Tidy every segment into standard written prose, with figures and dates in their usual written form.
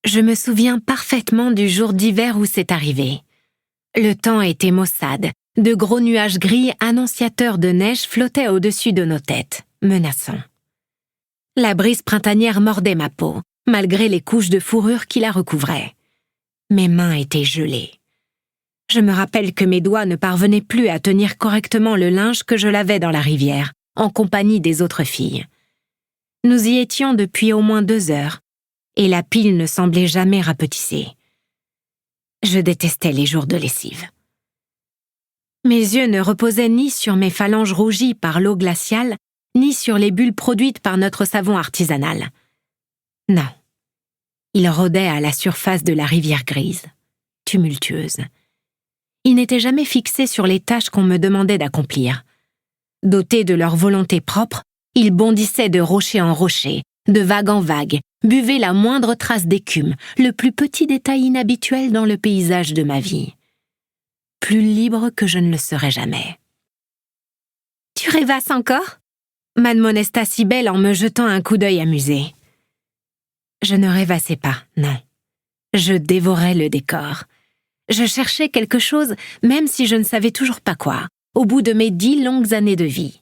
Je me souviens parfaitement du jour d'hiver où c'est arrivé. Le temps était maussade, de gros nuages gris annonciateurs de neige flottaient au-dessus de nos têtes, menaçants. La brise printanière mordait ma peau, malgré les couches de fourrure qui la recouvraient. Mes mains étaient gelées. Je me rappelle que mes doigts ne parvenaient plus à tenir correctement le linge que je lavais dans la rivière, en compagnie des autres filles. Nous y étions depuis au moins 2 heures, et la pile ne semblait jamais rapetissée. Je détestais les jours de lessive. Mes yeux ne reposaient ni sur mes phalanges rougies par l'eau glaciale, ni sur les bulles produites par notre savon artisanal. Non. Ils rôdaient à la surface de la rivière grise, tumultueuse. Ils n'étaient jamais fixés sur les tâches qu'on me demandait d'accomplir. Dotés de leur volonté propre, ils bondissaient de rocher en rocher, de vague en vague, buvaient la moindre trace d'écume, le plus petit détail inhabituel dans le paysage de ma vie. Plus libre que je ne le serais jamais. « Tu rêvasses encore ?» m'admonesta Cybèle en me jetant un coup d'œil amusé. Je ne rêvassais pas, non. Je dévorais le décor. Je cherchais quelque chose, même si je ne savais toujours pas quoi, au bout de mes 10 longues années de vie.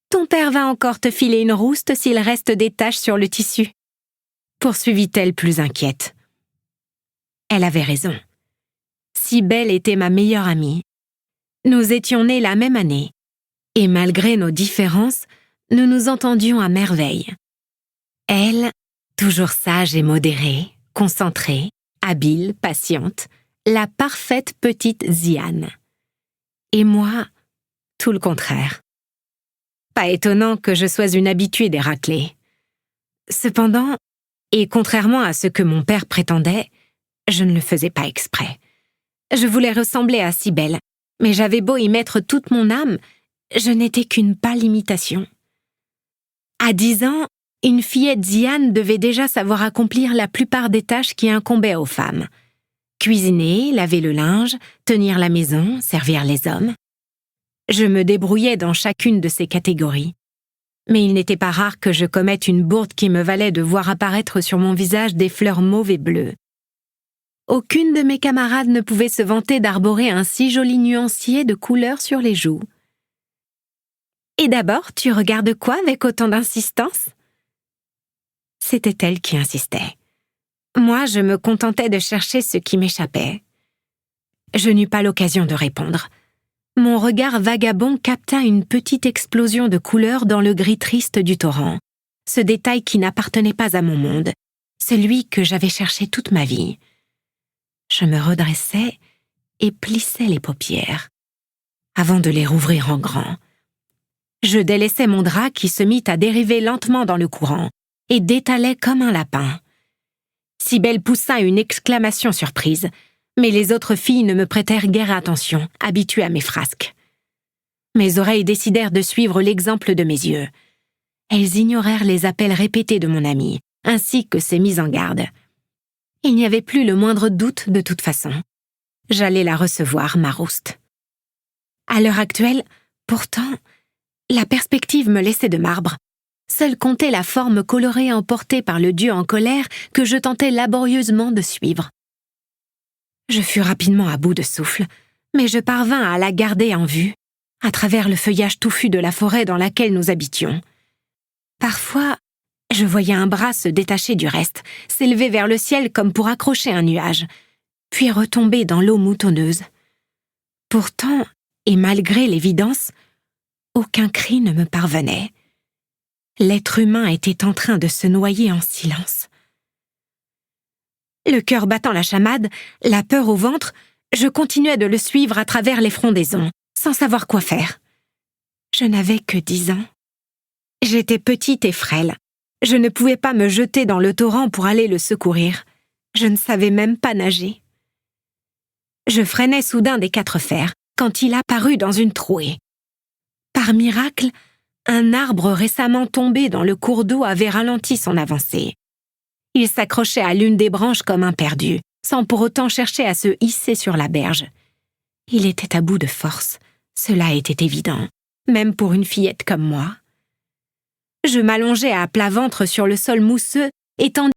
Ton père va encore te filer une rouste s'il reste des taches sur le tissu, poursuivit-elle plus inquiète. Elle avait raison. Cybèle était ma meilleure amie. Nous étions nés la même année, et malgré nos différences, nous nous entendions à merveille. Elle, toujours sage et modérée, concentrée, habile, patiente, la parfaite petite Ziane. Et moi, tout le contraire. Pas étonnant que je sois une habituée des raclées. Cependant, et contrairement à ce que mon père prétendait, je ne le faisais pas exprès. Je voulais ressembler à Cybèle, mais j'avais beau y mettre toute mon âme, je n'étais qu'une pâle imitation. À 10 ans, une fillette Ziane devait déjà savoir accomplir la plupart des tâches qui incombaient aux femmes. Cuisiner, laver le linge, tenir la maison, servir les hommes. Je me débrouillais dans chacune de ces catégories. Mais il n'était pas rare que je commette une bourde qui me valait de voir apparaître sur mon visage des fleurs mauves et bleues. Aucune de mes camarades ne pouvait se vanter d'arborer un si joli nuancier de couleurs sur les joues. « Et d'abord, tu regardes quoi avec autant d'insistance ?» C'était elle qui insistait. Moi, je me contentais de chercher ce qui m'échappait. Je n'eus pas l'occasion de répondre. Mon regard vagabond capta une petite explosion de couleurs dans le gris triste du torrent, ce détail qui n'appartenait pas à mon monde, celui que j'avais cherché toute ma vie. Je me redressais et plissais les paupières, avant de les rouvrir en grand. Je délaissais mon drap qui se mit à dériver lentement dans le courant et détalait comme un lapin. Cybèle poussa une exclamation surprise, mais les autres filles ne me prêtèrent guère attention, habituées à mes frasques. Mes oreilles décidèrent de suivre l'exemple de mes yeux. Elles ignorèrent les appels répétés de mon amie, ainsi que ses mises en garde. Il n'y avait plus le moindre doute de toute façon. J'allais la recevoir, ma rouste. À l'heure actuelle, pourtant, la perspective me laissait de marbre. Seule comptait la forme colorée emportée par le dieu en colère que je tentais laborieusement de suivre. Je fus rapidement à bout de souffle, mais je parvins à la garder en vue, à travers le feuillage touffu de la forêt dans laquelle nous habitions. Parfois, je voyais un bras se détacher du reste, s'élever vers le ciel comme pour accrocher un nuage, puis retomber dans l'eau moutonneuse. Pourtant, et malgré l'évidence, aucun cri ne me parvenait. L'être humain était en train de se noyer en silence. Le cœur battant la chamade, la peur au ventre, je continuais de le suivre à travers les frondaisons, sans savoir quoi faire. Je n'avais que 10 ans. J'étais petite et frêle. Je ne pouvais pas me jeter dans le torrent pour aller le secourir. Je ne savais même pas nager. Je freinai soudain des 4 fers, quand il apparut dans une trouée. Par miracle, un arbre récemment tombé dans le cours d'eau avait ralenti son avancée. Il s'accrochait à l'une des branches comme un perdu, sans pour autant chercher à se hisser sur la berge. Il était à bout de force, cela était évident, même pour une fillette comme moi. Je m'allongeai à plat ventre sur le sol mousseux et tendis